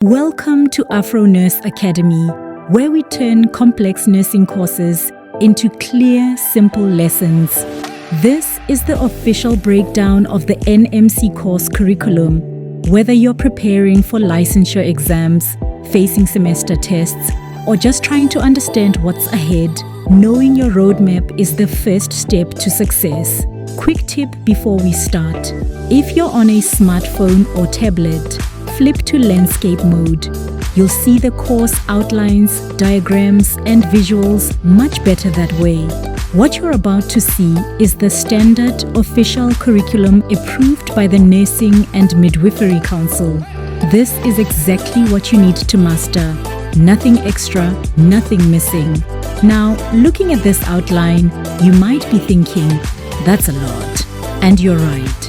Welcome to AfroNurse Academy, where we turn complex nursing courses into clear, simple lessons. This is the official breakdown of the NMC course curriculum. Whether you're preparing for licensure exams, facing semester tests, or just trying to understand what's ahead, knowing your roadmap is the first step to success. Quick tip before we start. If you're on a smartphone or tablet, flip to landscape mode. You'll see the course outlines, diagrams, and visuals much better that way. What you're about to see is the standard official curriculum approved by the Nursing and Midwifery Council. This is exactly what you need to master. Nothing extra, nothing missing. Now, looking at this outline, you might be thinking, that's a lot. And you're right.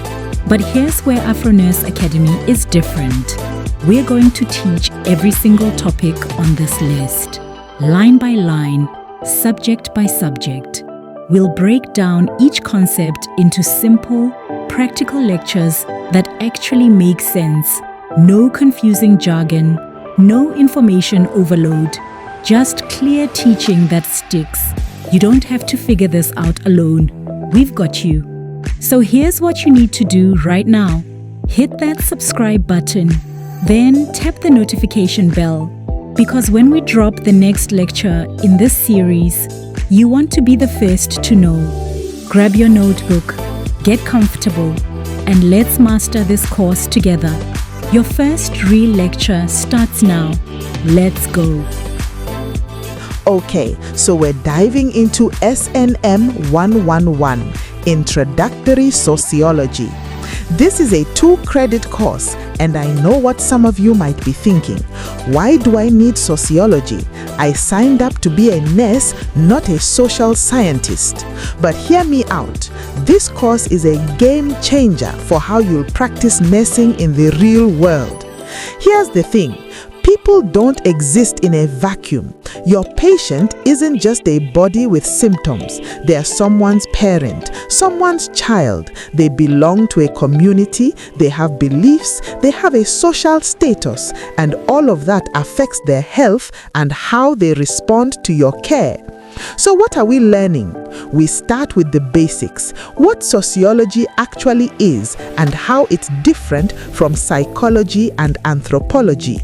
But here's where AfroNurse Academy is different. We're going to teach every single topic on this list, line by line, subject by subject. We'll break down each concept into simple, practical lectures that actually make sense. No confusing jargon, no information overload, just clear teaching that sticks. You don't have to figure this out alone. We've got you. So here's what you need to do right now. Hit that subscribe button, then tap the notification bell, because when we drop the next lecture in this series, you want to be the first to know. Grab your notebook, get comfortable, and let's master this course together. Your first real lecture starts now. Let's go. Okay, so we're diving into SNM 111, Introductory Sociology. This is a 2-credit course, and I know what some of you might be thinking. Why do I need sociology? I signed up to be a nurse, not a social scientist. But hear me out. This course is a game changer for how you'll practice nursing in the real world. Here's the thing. People don't exist in a vacuum. Your patient isn't just a body with symptoms. They are someone's parent, someone's child. They belong to a community, they have beliefs, they have a social status, and all of that affects their health and how they respond to your care. So what are we learning? We start with the basics, what sociology actually is and how it's different from psychology and anthropology.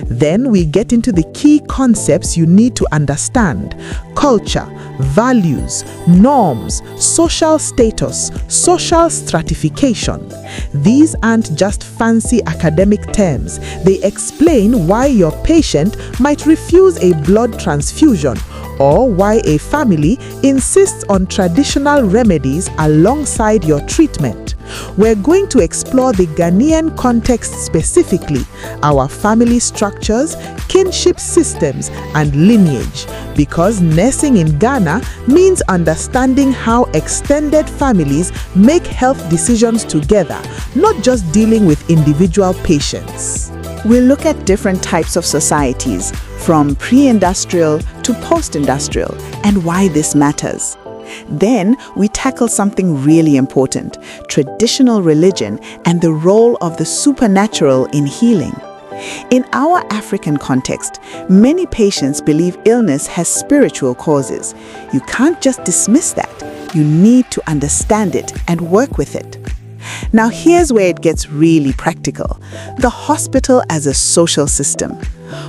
Then we get into the key concepts you need to understand: culture, values, norms, social status, social stratification. These aren't just fancy academic terms. They explain why your patient might refuse a blood transfusion, or why a family insists on traditional remedies alongside your treatment. We're going to explore the Ghanaian context specifically, our family structures, kinship systems, and lineage, because nursing in Ghana means understanding how extended families make health decisions together, not just dealing with individual patients. We'll look at different types of societies, from pre-industrial to post-industrial, and why this matters. Then we tackle something really important: traditional religion and the role of the supernatural in healing. In our African context, many patients believe illness has spiritual causes. You can't just dismiss that. You need to understand it and work with it. Now here's where it gets really practical: the hospital as a social system.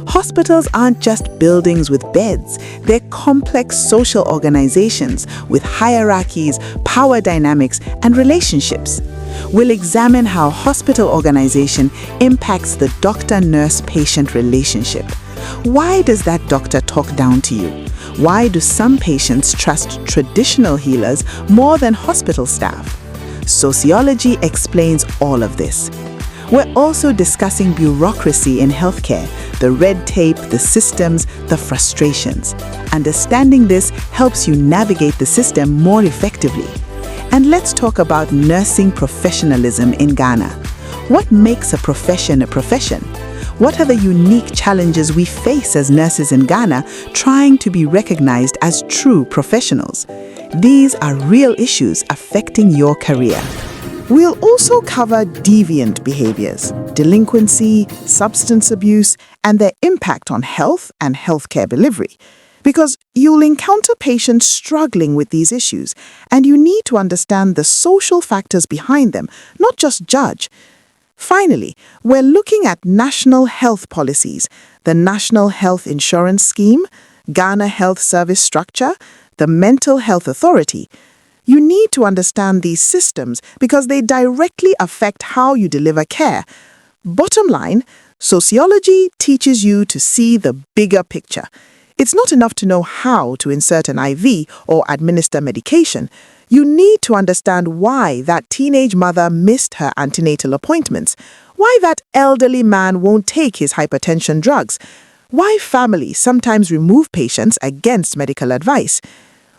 Hospitals aren't just buildings with beds. They're complex social organizations with hierarchies, power dynamics, and relationships. We'll examine how hospital organization impacts the doctor-nurse-patient relationship. Why does that doctor talk down to you? Why do some patients trust traditional healers more than hospital staff? Sociology explains all of this. We're also discussing bureaucracy in healthcare, the red tape, the systems, the frustrations. Understanding this helps you navigate the system more effectively. And let's talk about nursing professionalism in Ghana. What makes a profession a profession? What are the unique challenges we face as nurses in Ghana trying to be recognized as true professionals? These are real issues affecting your career. We'll also cover deviant behaviors, delinquency, substance abuse, and their impact on health and healthcare delivery. Because you'll encounter patients struggling with these issues, and you need to understand the social factors behind them, not just judge. Finally, we're looking at national health policies, the National Health Insurance Scheme, Ghana Health Service Structure, the Mental Health Authority. You need to understand these systems because they directly affect how you deliver care. Bottom line, sociology teaches you to see the bigger picture. It's not enough to know how to insert an IV or administer medication. You need to understand why that teenage mother missed her antenatal appointments, why that elderly man won't take his hypertension drugs, why families sometimes remove patients against medical advice.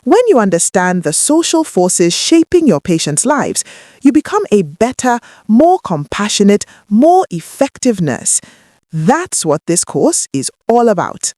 When you understand the social forces shaping your patients' lives, you become a better, more compassionate, more effective nurse. That's what this course is all about.